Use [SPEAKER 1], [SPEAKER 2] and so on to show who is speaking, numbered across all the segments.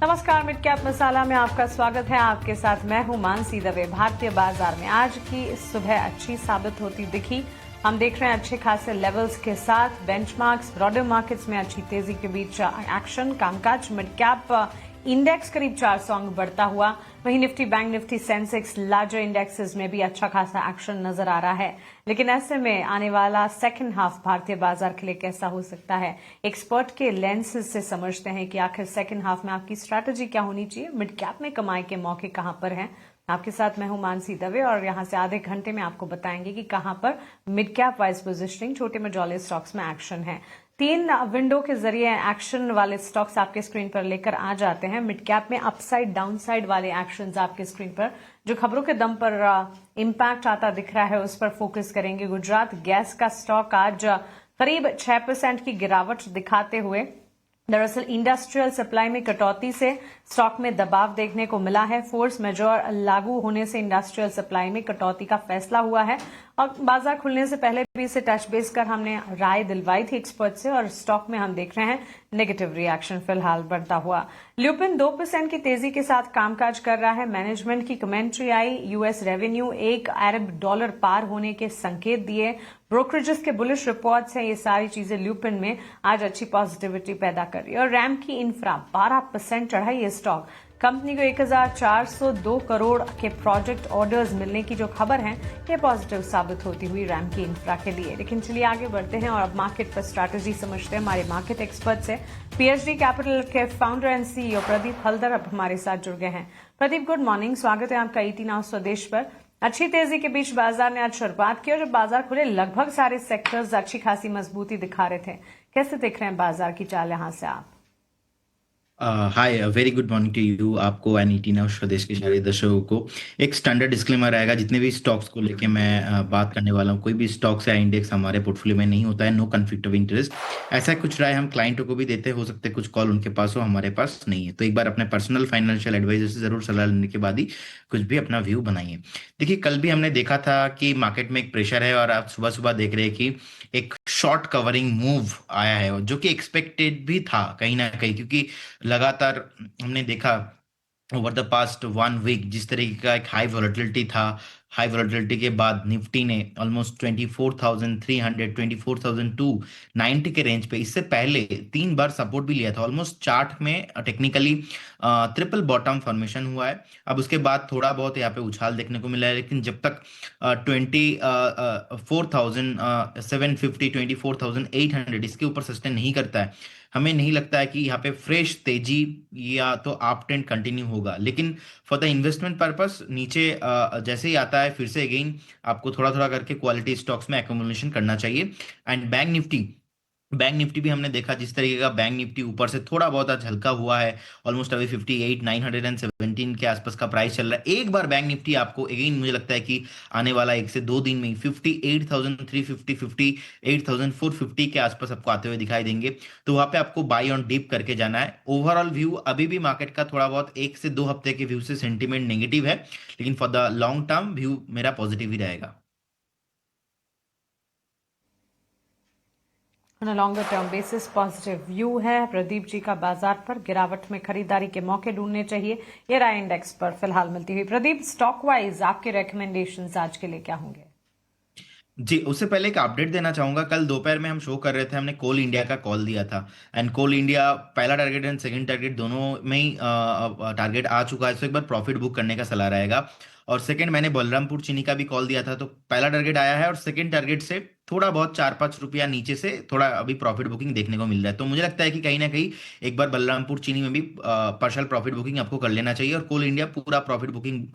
[SPEAKER 1] नमस्कार, mid cap मसाला में आपका स्वागत है। आपके साथ मैं हूं मानसी दवे। भारतीय बाजार में आज की सुबह अच्छी साबित होती दिखी। हम देख रहे हैं अच्छे खासे लेवल्स के साथ बेंचमार्क्स, ब्रॉडर मार्केट्स में अच्छी तेजी के बीच एक्शन, कामकाज। मिड कैप इंडेक्स करीब 400 अंक बढ़ता हुआ, वहीं Nifty, bank Nifty, Sensex, larger indexes में भी अच्छा खासा एक्शन नजर आ रहा है। लेकिन ऐसे में आने वाला सेकंड हाफ भारतीय बाजार के लिए कैसा हो सकता है, एक्सपर्ट के लेंसेज से समझते हैं कि आखिर सेकंड हाफ में आपकी स्ट्रैटेजी क्या होनी चाहिए, मिड कैप में कमाई के मौके कहां पर हैं। आपके साथ मैं हूं मानसी दवे और यहां से आधे घंटे में आपको बताएंगे कि कहां पर मिड कैप वाइज पोजिशनिंग, छोटे मझोले स्टॉक्स में एक्शन है। 3 विंडो के जरिए एक्शन वाले स्टॉक्स आपके स्क्रीन पर लेकर आ जाते हैं। मिड कैप में अपसाइड डाउनसाइड वाले एक्शंस आपके स्क्रीन पर जो खबरों के दम पर इंपैक्ट आता दिख रहा है, उस पर फोकस करेंगे। गुजरात गैस का स्टॉक आज करीब 6% की गिरावट दिखाते हुए, दरअसल इंडस्ट्रियल सप्लाई में कटौती से स्टॉक में दबाव देखने को मिला है। फोर्स मेजॉर लागू होने से इंडस्ट्रियल सप्लाई में कटौती का फैसला हुआ है और बाजार खुलने से पहले भी इसे टच बेस कर हमने राय दिलवाई थी एक्सपर्ट से, और स्टॉक में हम देख रहे हैं नेगेटिव रिएक्शन फिलहाल बढ़ता हुआ। ल्यूपिन 2% की तेजी के साथ कामकाज कर रहा है। मैनेजमेंट की कमेंट्री आई, यूएस रेवेन्यू $1 अरब पार होने के संकेत दिए, ब्रोकरेजेस के बुलिश रिपोर्ट्स हैं। ये सारी चीजें ल्यूपिन में आज अच्छी पॉजिटिविटी पैदा कर रही है। और रैम की इंफ्रा 12% चढ़ा ये स्टॉक। कंपनी को 1402 करोड़ के प्रोजेक्ट ऑर्डर्स मिलने की जो खबर है, ये पॉजिटिव साबित होती हुई रैम की इंफ्रा के लिए। लेकिन चलिए आगे बढ़ते हैं और अब मार्केट पर स्ट्रैटेजी समझते हैं हमारे मार्केट एक्सपर्ट से। पीएचडी कैपिटल के founder and CEO Pradeep Haldar अब हमारे साथ जुड़ गए हैं। प्रदीप, गुड मॉर्निंग, स्वागत है आपका ईटी नाउ स्वदेश पर। अच्छी तेजी के बीच बाजार ने आज शुरुआत की और जब बाजार खुले लगभग सारे सेक्टर्स अच्छी खासी मजबूती दिखा रहे थे। कैसे देख रहे हैं बाजार की चाल यहां से आप?
[SPEAKER 2] Hi, very good morning to you, आपको एंड ईटी नाउ स्वदेश के सारे दर्शकों को। एक स्टैंडर्ड डिस्क्लेमर रहेगा जितने भी स्टॉक्स को लेके मैं बात करने वाला हूँ। कोई भी स्टॉक्स या इंडेक्स हमारे पोर्टफोलियो में नहीं होता है। No conflict of interest. ऐसा कुछ राय हम क्लाइंटों को भी देते हो सकते, कुछ कॉल उनके पास हो, हमारे पास नहीं है। तो एक बार अपने पर्सनल फाइनेंशियल एडवाइजर से जरूर सलाह लेने के बाद ही कुछ भी अपना व्यू बनाइए। देखिए, कल भी हमने देखा था कि मार्केट में एक प्रेशर है और आप सुबह सुबह देख रहे हैं कि एक शॉर्ट कवरिंग मूव आया है, जो कि एक्सपेक्टेड भी था कहीं ना कहीं, क्योंकि लगातार हमने देखा ओवर द पास्ट 1 वीक जिस तरीके का एक हाई वॉलेटिलिटी था। हाई वॉलेटिलिटी के बाद निफ्टी ने ऑलमोस्ट 24,300, 24,290 के रेंज पे इससे पहले 3 बार सपोर्ट भी लिया था। ऑलमोस्ट चार्ट में टेक्निकली ट्रिपल बॉटम फॉर्मेशन हुआ है। अब उसके बाद थोड़ा बहुत यहाँ पे उछाल देखने को मिला है, लेकिन जब तक 24,750, 24,800 इसके ऊपर सस्टेन नहीं करता है, हमें नहीं लगता है कि यहाँ पे फ्रेश तेजी या तो अप ट्रेंड कंटिन्यू होगा। लेकिन फॉर द इन्वेस्टमेंट पर्पस नीचे जैसे ही आता है, फिर से अगेन आपको थोड़ा थोड़ा करके क्वालिटी स्टॉक्स में एक्यूमुलेशन करना चाहिए। एंड बैंक निफ्टी भी हमने देखा जिस तरीके का बैंक निफ्टी ऊपर से थोड़ा बहुत आज हल्का हुआ है। ऑलमोस्ट अभी 58,917 के आसपास का प्राइस चल रहा है। एक बार बैंक निफ्टी आपको अगेन मुझे लगता है कि आने वाला 1 से 2 दिन में 58,350, 58,450 के आसपास आपको आते हुए दिखाई देंगे। तो वहां पे आपको बाई ऑन डिप करके जाना है। ओवरऑल व्यू अभी भी मार्केट का थोड़ा बहुत 1 से 2 हफ्ते के व्यू से सेंटीमेंट नेगेटिव है, लेकिन for the long term view मेरा पॉजिटिव ही रहेगा।
[SPEAKER 1] On a longer term basis positive view है प्रदीप जी का। बाजार पर गिरावट में खरीदारी के मौके ढूंढने चाहिए, ये राय इंडेक्स पर फिलहाल मिलती हुई। प्रदीप, स्टॉक वाइज आपके रिकमेंडेशंस आज के लिए क्या होंगे?
[SPEAKER 2] जी, उससे पहले एक अपडेट देना चाहूंगा। कल दोपहर में हम शो कर रहे थे, हमने कोल इंडिया का कॉल दिया था। एंड कोल इंडिया पहला टारगेट एंड सेकंड टारगेट दोनों में ही टारगेट आ चुका है, तो एक बार प्रॉफिट बुक करने का सलाह रहेगा। और सेकंड, मैंने बलरामपुर चीनी का भी कॉल दिया था, तो पहला टारगेट आया है और सेकंड टारगेट से थोड़ा बहुत 4-5 रुपया नीचे से थोड़ा अभी प्रॉफिट बुकिंग देखने को मिल रहा है। तो मुझे लगता है कि कहीं ना कहीं एक बार बलरामपुर चीनी में भी पार्शियल प्रॉफिट बुकिंग आपको कर लेना चाहिए, और कोल इंडिया पूरा प्रॉफिट बुकिंग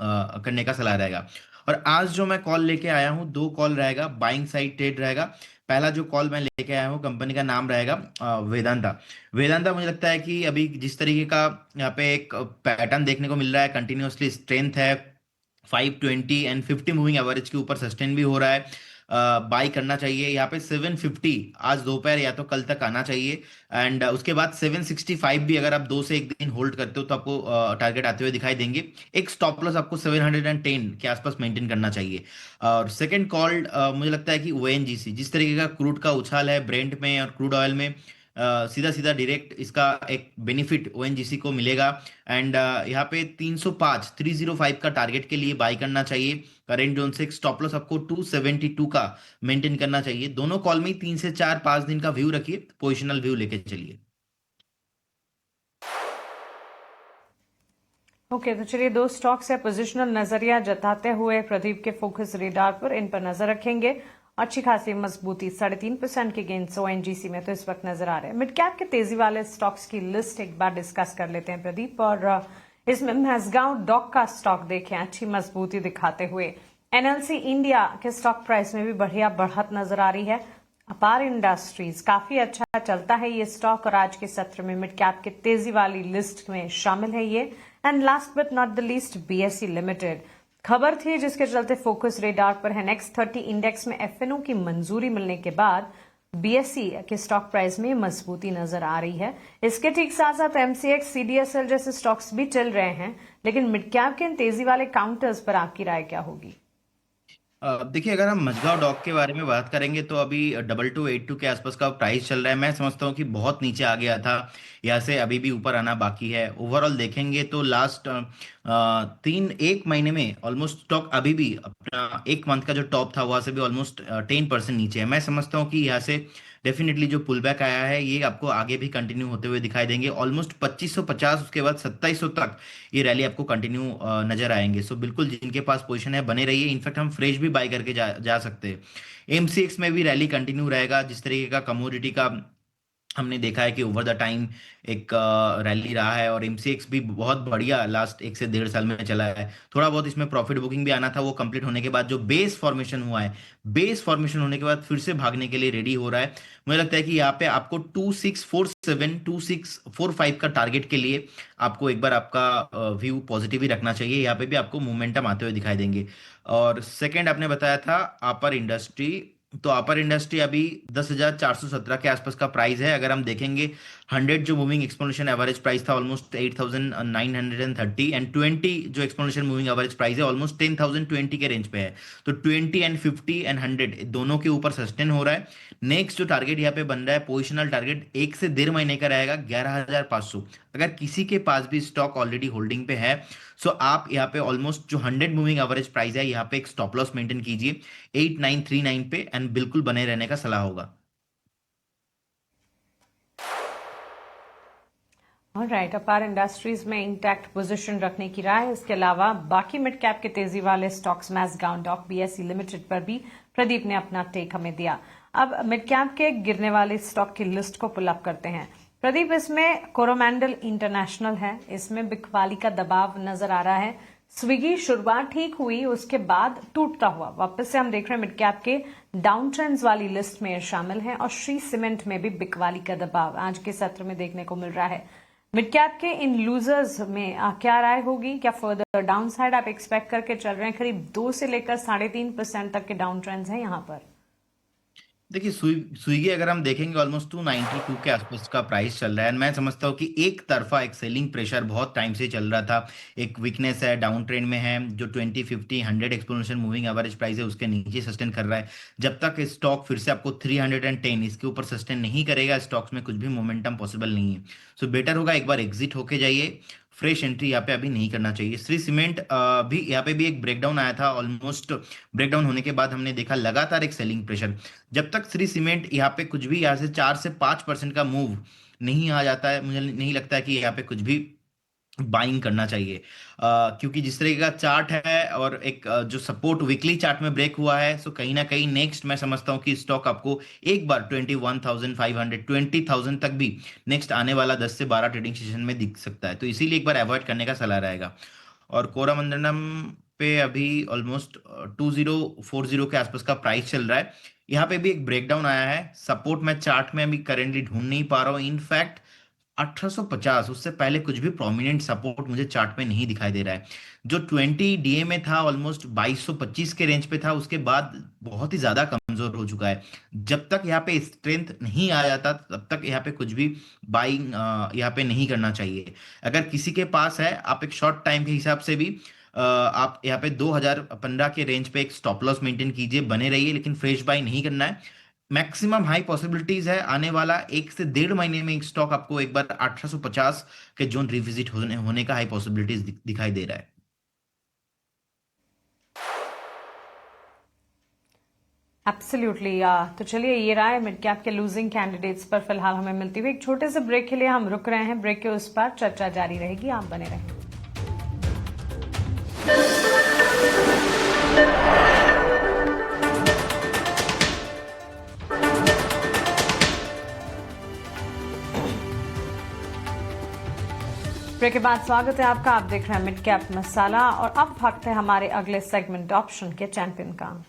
[SPEAKER 2] करने का सलाह रहेगा। और आज जो मैं कॉल लेके आया हूँ, 2 कॉल रहेगा, बाइंग साइड ट्रेड रहेगा। पहला जो कॉल मैं लेके आया हूँ, कंपनी का नाम रहेगा वेदांता। वेदांता मुझे लगता है कि अभी जिस तरीके का यहाँ पे एक पैटर्न देखने को मिल रहा है, कंटिन्यूअसली स्ट्रेंथ है, 520 एंड 50 मूविंग एवरेज के ऊपर सस्टेन भी हो रहा है। बाई करना चाहिए यहाँ पे 750 आज दोपहर या तो कल तक आना चाहिए। एंड उसके बाद 765 भी अगर आप 2 से 1 दिन होल्ड करते हो तो आपको टारगेट आते हुए दिखाई देंगे। एक स्टॉप लॉस आपको 710 के आसपास मेंटेन करना चाहिए। और सेकंड कॉल मुझे लगता है कि ओएनजीसी, जिस तरीके का क्रूड का उछाल है ब्रेंट में और क्रूड ऑयल में, सीधा सीधा डायरेक्ट इसका एक बेनिफिट ओएनजीसी को मिलेगा। एंड यहाँ पे 305 305 का टारगेट के लिए बाय करना चाहिए। करेंट जोन से स्टॉप लॉस आपको 272 का मेंटेन करना चाहिए। दोनों कॉल में 3 से 4 5 दिन का व्यू रखिए, पोजिशनल व्यू लेके चलिए।
[SPEAKER 1] ओके, तो चलिए दो स्टॉक्स है पोजिशनल नजरिया जताते हुए प्रदीप के फोकस रेडार पर, इन पर नजर रखेंगे। अच्छी खासी मजबूती 3.5% के गेंस ओएनजीसी में तो इस वक्त नजर आ रहे हैं। मिड कैप के तेजी वाले स्टॉक्स की लिस्ट एक बार डिस्कस कर लेते हैं प्रदीप, और इसमें मैज़गांव डॉक का स्टॉक देखें अच्छी मजबूती दिखाते हुए। एनएलसी इंडिया के स्टॉक प्राइस में भी बढ़िया बढ़त नजर आ रही है। अपार इंडस्ट्रीज काफी अच्छा चलता है ये स्टॉक, और आज के सत्र में मिड कैप के तेजी वाली लिस्ट में शामिल है ये। And last but not the least BSE limited खबर थी जिसके चलते फोकस रेडार पर है। नेक्स्ट 30 इंडेक्स में एफएनओ की मंजूरी मिलने के बाद बीएसई के स्टॉक प्राइस में मजबूती नजर आ रही है। इसके ठीक साथ साथ एमसीएक्स सीडीएसएल जैसे स्टॉक्स भी चल रहे हैं, लेकिन मिड कैप के इन तेजी वाले काउंटर्स पर आपकी राय क्या होगी?
[SPEAKER 2] देखिए, अगर हम मझगांव डॉक के बारे में बात करेंगे तो अभी 2282 के आसपास का प्राइस चल रहा है। मैं समझता हूँ कि बहुत नीचे आ गया था, यहाँ से अभी भी ऊपर आना बाकी है। ओवरऑल देखेंगे तो लास्ट 1 महीने में ऑलमोस्ट स्टॉक अभी भी अपना 1 मंथ का जो टॉप था वहां से भी ऑलमोस्ट 10% नीचे है। मैं समझता हूँ कि यहाँ से डेफिनेटली जो पुल बैक आया है ये आपको आगे भी कंटिन्यू होते हुए दिखाई देंगे। ऑलमोस्ट 2550, उसके बाद 2700 तक ये रैली आपको कंटिन्यू नजर आएंगे। सो बिल्कुल जिनके पास पोजीशन है बने रहिए। इनफैक्ट हम फ्रेश भी बाय करके जा सकते हैं। एमसीएक्स में भी रैली कंटिन्यू रहेगा। जिस तरीके का कमोडिटी का हमने देखा है कि ओवर द टाइम एक रैली रहा है, और एमसीएक्स भी बहुत बढ़िया लास्ट 1 से 1.5 साल में चला है। थोड़ा बहुत इसमें प्रॉफिट बुकिंग भी आना था, वो कंप्लीट होने के बाद जो बेस फॉर्मेशन हुआ है, बेस फॉर्मेशन होने के बाद फिर से भागने के लिए रेडी हो रहा है। मुझे लगता है कि यहाँ पे आपको 2647 2645 का टारगेट के लिए आपको एक बार आपका व्यू पॉजिटिव ही रखना चाहिए। यहाँ पे भी आपको मोमेंटम आते हुए दिखाई देंगे। और सेकंड आपने बताया था अपर इंडस्ट्री, तो अपर इंडस्ट्री अभी 10,417 के आसपास का प्राइस है। अगर हम देखेंगे 100 जो मूविंग एक्सपोनेंशियल एवरेज प्राइस था ऑलमोस्ट 8,930, एंड 20 जो एक्सपोनेंशियल मूविंग एवरेज प्राइस है ऑलमोस्ट 10,020 के रेंज पे है। तो 20 एंड 50 एंड 100 दोनों के ऊपर सस्टेन हो रहा है। नेक्स्ट जो टारगेट यहाँ पे बन रहा है पोजिशनल टारगेट 1 से 1.5 महीने का रहेगा 11,500। अगर किसी के पास भी स्टॉक ऑलरेडी होल्डिंग पे है, सो आप यहाँ पे ऑलमोस्ट जो 100 मूविंग एवरेज प्राइस है यहाँ पे एक स्टॉप लॉस मेंटेन कीजिए 8939 पे, एंड बिल्कुल बने रहने का सलाह होगा।
[SPEAKER 1] राइट, अपार इंडस्ट्रीज में इंटैक्ट पोजीशन रखने की राय। इसके अलावा बाकी मिड कैप के तेजी वाले स्टॉक्स मैज़गांव डॉक बीएसई लिमिटेड पर भी प्रदीप ने अपना टेक हमें दिया। अब मिड कैप के गिरने वाले स्टॉक की लिस्ट को पुल अप करते हैं प्रदीप। इसमें कोरोमंडल इंटरनेशनल है, इसमें बिकवाली का दबाव नजर आ रहा है। स्विगी शुरुआत ठीक हुई, उसके बाद टूटता हुआ वापस से हम देख रहे हैं मिड कैप के डाउन ट्रेंड्स वाली लिस्ट में शामिल है। और श्री सीमेंट में भी बिकवाली का दबाव आज के सत्र में देखने को मिल रहा है। मिड कैप के इन लूजर्स में क्या राय होगी? क्या फर्दर डाउन साइड आप एक्सपेक्ट करके चल रहे हैं? करीब 2 से लेकर 3.5% तक के डाउन ट्रेंड्स हैं यहाँ पर।
[SPEAKER 2] देखिए, स्विगी अगर हम देखेंगे ऑलमोस्ट 292 के आसपास का प्राइस चल रहा है। मैं समझता हूँ कि एक तरफा एक सेलिंग प्रेशर बहुत टाइम से चल रहा था। एक वीकनेस है, डाउन ट्रेंड में है। जो 20 50 100 एक्सपोनेंशियल मूविंग एवरेज प्राइस है उसके नीचे सस्टेन कर रहा है। जब तक स्टॉक फिर से आपको 310 इसके ऊपर सस्टेन नहीं करेगा, स्टॉक्स में कुछ भी मोमेंटम पॉसिबल नहीं है। सो बेटर होगा एक बार एग्जिट होके जाइए। फ्रेश एंट्री यहाँ पे अभी नहीं करना चाहिए। श्री सीमेंट भी यहाँ पे भी एक ब्रेकडाउन आया था। ऑलमोस्ट ब्रेकडाउन होने के बाद हमने देखा लगातार एक सेलिंग प्रेशर। जब तक श्री सीमेंट यहाँ पे कुछ भी यहाँ से 4 से 5% का मूव नहीं आ जाता है, मुझे नहीं लगता है कि यहाँ पे कुछ भी बाइंग करना चाहिए। क्योंकि जिस तरीके का चार्ट है और एक जो सपोर्ट वीकली चार्ट में ब्रेक हुआ है, सो कहीं ना कहीं नेक्स्ट मैं समझता हूँ कि स्टॉक आपको एक बार 21,500 20,000 तक भी नेक्स्ट आने वाला 10 से 12 ट्रेडिंग सेशन में दिख सकता है। तो इसीलिए एक बार अवॉइड करने का सलाह रहेगा। और कोरामंडलम पे अभी ऑलमोस्ट 2040 के आसपास का प्राइस चल रहा है। यहाँ पे भी एक ब्रेकडाउन आया है। सपोर्ट मैं चार्ट में अभी करेंटली ढूंढ नहीं पा रहा हूँ। इनफैक्ट 1850 उससे पहले कुछ भी प्रोमिनेंट सपोर्ट मुझे चार्ट में नहीं दिखाई दे रहा है। जो 20 डीए में था ऑलमोस्ट 2225 के रेंज पे था, उसके बाद बहुत ही ज्यादा कमजोर हो चुका है। जब तक यहाँ पे स्ट्रेंथ नहीं आ जाता तब तक यहाँ पे कुछ भी बाइंग यहाँ पे नहीं करना चाहिए। अगर किसी के पास है, आप एक शॉर्ट टाइम के हिसाब से भी आप यहाँ पे 2015 के रेंज पे एक स्टॉप लॉस मेंटेन कीजिए, बने रहिए, लेकिन फ्रेश बाई नहीं करना है। मैक्सिमम हाई पॉसिबिलिटीज है आने वाला 1 से 1.5 महीने में एक स्टॉक आपको एक बार 1850 के जोन रिविजिट होने होने का हाई पॉसिबिलिटीज दिखाई दे रहा है।
[SPEAKER 1] एब्सोल्युटली। तो चलिए, ये राय मिड कैप के लूजिंग कैंडिडेट्स पर फिलहाल हमें मिलती हुई। एक छोटे से ब्रेक के लिए हम रुक रहे हैं। ब्रेक के उस पर चर्चा जारी रहेगी, आप बने रहें। ब्रेक के बाद स्वागत है आपका। आप देख रहे हैं मिड कैप मसाला और अब वक्त है हमारे अगले सेगमेंट ऑप्शन के चैंपियन का।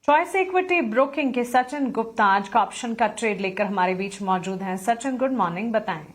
[SPEAKER 1] चॉइस इक्विटी ब्रोकिंग के सचिन गुप्ता आज का ऑप्शन का ट्रेड लेकर हमारे बीच मौजूद हैं। सचिन, गुड मॉर्निंग, बताएं।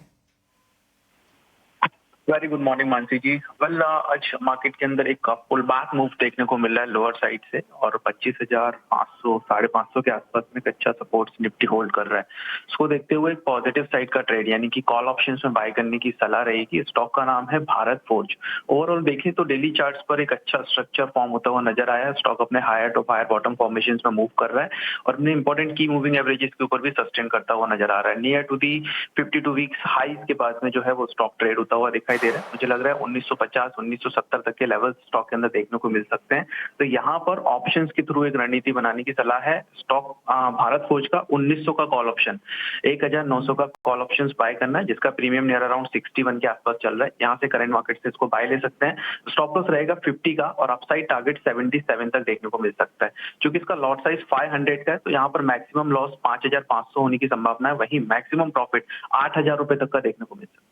[SPEAKER 3] वेरी गुड मॉर्निंग मानसी जी। वेल, आज मार्केट के अंदर एक पुल बैक मूव देखने को मिल रहा है लोअर साइड से, और 25,500 550 के आसपास में एक अच्छा सपोर्ट निफ्टी होल्ड कर रहा है। इसको देखते हुए एक पॉजिटिव साइड का ट्रेड यानी कि कॉल ऑप्शंस में बाय करने की सलाह रहेगी। स्टॉक का नाम है भारत फोर्ज। ओवरऑल देखें तो डेली चार्ट्स पर एक अच्छा स्ट्रक्चर फॉर्म होता हुआ नजर आया है। स्टॉक अपने higher top higher bottom formation में मूव कर रहा है और अपने इंपॉर्टेंट की मूविंग एवरेजेस के ऊपर भी सस्टेन करता हुआ नजर आ रहा है। Near to the 52 weeks highs के बाद में जो है वो स्टॉक ट्रेड होता हुआ दिखाई दे रहा है। मुझे लग रहा है 1950 1970 तक के लेवल स्टॉक के अंदर देखने को मिल सकते हैं। तो यहाँ पर ऑप्शंस के थ्रू एक रणनीति बनाने की सलाह है। स्टॉक भारत फोर्ज का 1900 का कॉल ऑप्शन, 1900 का कॉल ऑप्शन बाय करना है, जिसका प्रीमियम नियर अराउंड 61 के आसपास चल रहा है। यहाँ से करंट मार्केट से इसको बाय ले सकते हैं। स्टॉप लॉस रहेगा 50 का और अपसाइड टारगेट 77 तक देखने को मिल सकता है। क्योंकि इसका लॉट साइज 500 का है, तो यहाँ पर मैक्सिमम लॉस 5500 होने की संभावना है, वही मैक्सिमम प्रॉफिट 8000 रुपए तक का देखने को मिल सकता है।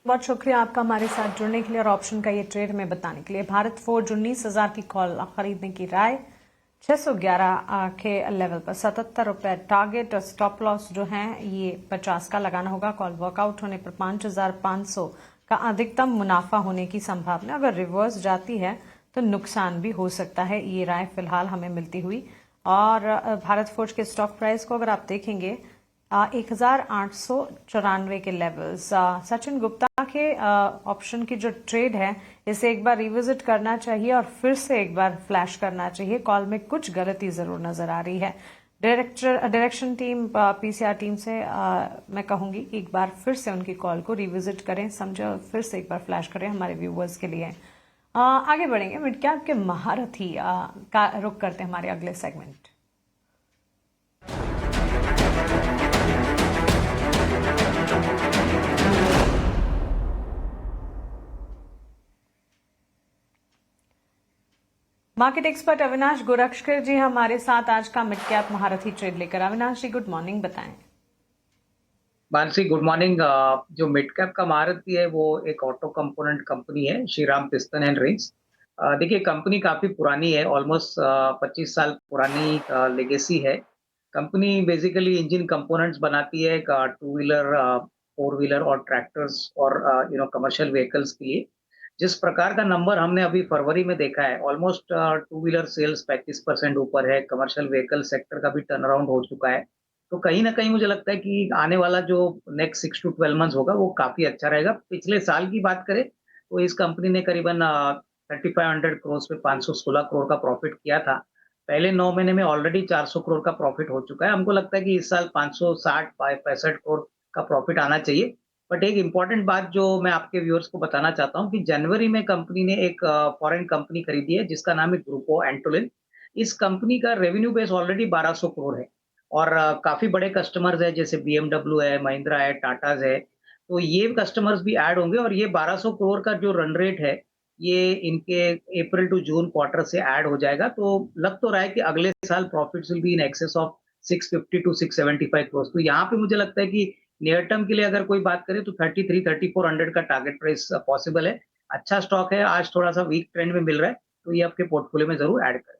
[SPEAKER 1] बहुत शुक्रिया आपका हमारे साथ जुड़ने के लिए और ऑप्शन का ये ट्रेड में बताने के लिए। भारत फोर्ज 19,000 की कॉल खरीदने की राय, 611 के लेवल पर 77 रुपए टारगेट और स्टॉप लॉस जो है ये 50 का लगाना होगा। कॉल वर्कआउट होने पर 5,500 का अधिकतम मुनाफा होने की संभावना। अगर रिवर्स जाती है तो नुकसान भी हो सकता है। ये राय फिलहाल हमें मिलती हुई। और भारत फोर्ज के स्टॉक प्राइस को अगर आप देखेंगे 1,894 के लेवल्स। सचिन गुप्ता के ऑप्शन की जो ट्रेड है इसे एक बार रिविजिट करना चाहिए और फिर से एक बार फ्लैश करना चाहिए। कॉल में कुछ गलती जरूर नजर आ रही है। डायरेक्शन टीम, पीसीआर टीम से मैं कहूंगी कि एक बार फिर से उनकी कॉल को रिविजिट करें, समझे, और फिर से एक बार फ्लैश करें हमारे व्यूवर्स के लिए। आगे बढ़ेंगे। मिड कैप के महारथी का रुख करते हैं हमारे अगले segment. Market expert Avinash Gorakshakar ji हमारे साथ आज का मिड कैप महारथी ट्रेड लेकर। अविनाश जी, गुड मॉर्निंग, बताएं।
[SPEAKER 4] Mansi, good morning. जो मिड कैप का महारथी है वो एक ऑटो कंपोनेंट कंपनी है, श्रीराम पिस्टन एंड रिंग्स। देखिए, कंपनी काफी पुरानी है, ऑलमोस्ट 25 साल पुरानी लेगेसी है। कंपनी बेसिकली इंजन कंपोनेंट्स बनाती है टू व्हीलर, फोर व्हीलर और ट्रैक्टर्स और कमर्शियल व्हीकल्स के लिए। जिस प्रकार का नंबर हमने अभी फरवरी में देखा है, ऑलमोस्ट टू व्हीलर सेल्स 35% ऊपर है, कमर्शियल व्हीकल सेक्टर का भी टर्न अराउंड हो चुका है। तो कहीं ना कहीं मुझे लगता है कि आने वाला जो नेक्स्ट 6 to 12 मंथ्स होगा वो काफी अच्छा रहेगा। पिछले साल की बात करें तो इस कंपनी ने करीबन 3500 करोड़ पे 516 करोड़ का प्रॉफिट किया था। पहले 9 महीने में ऑलरेडी 400 करोड़ का प्रॉफिट हो चुका है। हमको लगता है कि इस साल 560 65 करोड़ का प्रॉफिट आना चाहिए। बट एक इम्पॉर्टेंट बात जो मैं आपके व्यूअर्स को बताना चाहता हूँ कि जनवरी में कंपनी ने एक फॉरेन कंपनी खरीदी है जिसका नाम है ग्रुपो एंटोलिन। इस कंपनी का रेवेन्यू बेस ऑलरेडी 1200 करोड़ है और काफी बड़े कस्टमर्स है, जैसे बीएमडब्ल्यू है, महिंद्रा है, टाटाज है। तो ये कस्टमर्स भी ऐड होंगे और ये 1200 करोड़ का जो रन रेट है ये इनके अप्रैल टू जून क्वार्टर से ऐड हो जाएगा। तो लग तो रहा है कि अगले साल profits will be in excess of 650 to 675 crore. तो यहाँ पे मुझे लगता है कि नियर टर्म के लिए अगर कोई बात करे तो 33-3400 का टारगेट प्राइस पॉसिबल है। अच्छा स्टॉक है, आज थोड़ा सा वीक ट्रेंड में मिल रहा है, तो ये आपके पोर्टफोलियो में जरूर ऐड करें।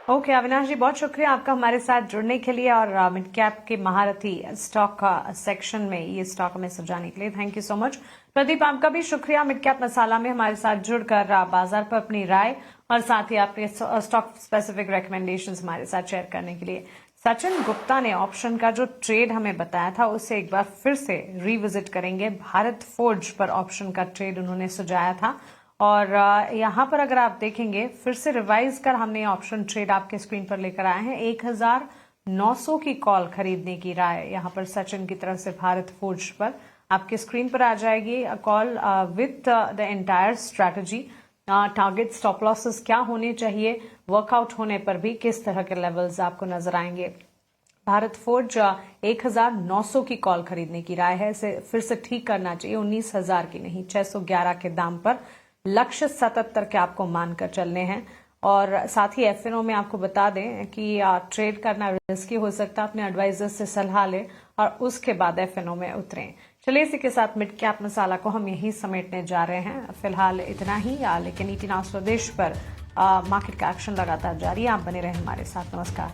[SPEAKER 1] ओके अविनाश जी, बहुत शुक्रिया आपका हमारे साथ जुड़ने के लिए और मिड कैप के महारथी स्टॉक सेक्शन में ये स्टॉक हमें सुझाने के लिए thank you so much. Pradeep, आपका भी शुक्रिया मिड कैप मसाला में हमारे साथ जुड़कर बाजार पर अपनी राय और साथ ही आपके स्टॉक स्पेसिफिक रिकमेंडेशंस हमारे साथ शेयर करने के लिए। सचिन गुप्ता ने ऑप्शन का जो ट्रेड हमें बताया था उसे एक बार फिर से रिविजिट करेंगे। भारत फोर्ज पर ऑप्शन का ट्रेड उन्होंने सुझाया था और यहाँ पर अगर आप देखेंगे फिर से रिवाइज कर हमने ऑप्शन ट्रेड आपके स्क्रीन पर लेकर आए हैं। 1900 की कॉल खरीदने की राय यहाँ पर सचिन की तरफ से भारत फोर्ज पर आपके स्क्रीन पर आ जाएगी। Call with the entire strategy, target stop losses क्या होने चाहिए, वर्कआउट होने पर भी किस तरह के लेवल्स आपको नजर आएंगे। भारत फोर्ज 1900 की कॉल खरीदने की राय है, इसे फिर से ठीक करना चाहिए। 19,000 की नहीं, 611 के दाम पर लक्ष्य 77 के आपको मानकर चलने हैं। और साथ ही एफएनओ में आपको बता दें कि ट्रेड करना रिस्की हो सकता है, अपने एडवाइजर से सलाह लें और उसके बाद एफएनओ में उतरें। चलिए इसी के साथ मिड कैप मसाला को हम यही समेटने जा रहे हैं। फिलहाल इतना ही, लेकिन ईटी नाउ स्वदेश पर मार्केट का एक्शन लगातार जारी है। आप बने रहें हमारे साथ। नमस्कार।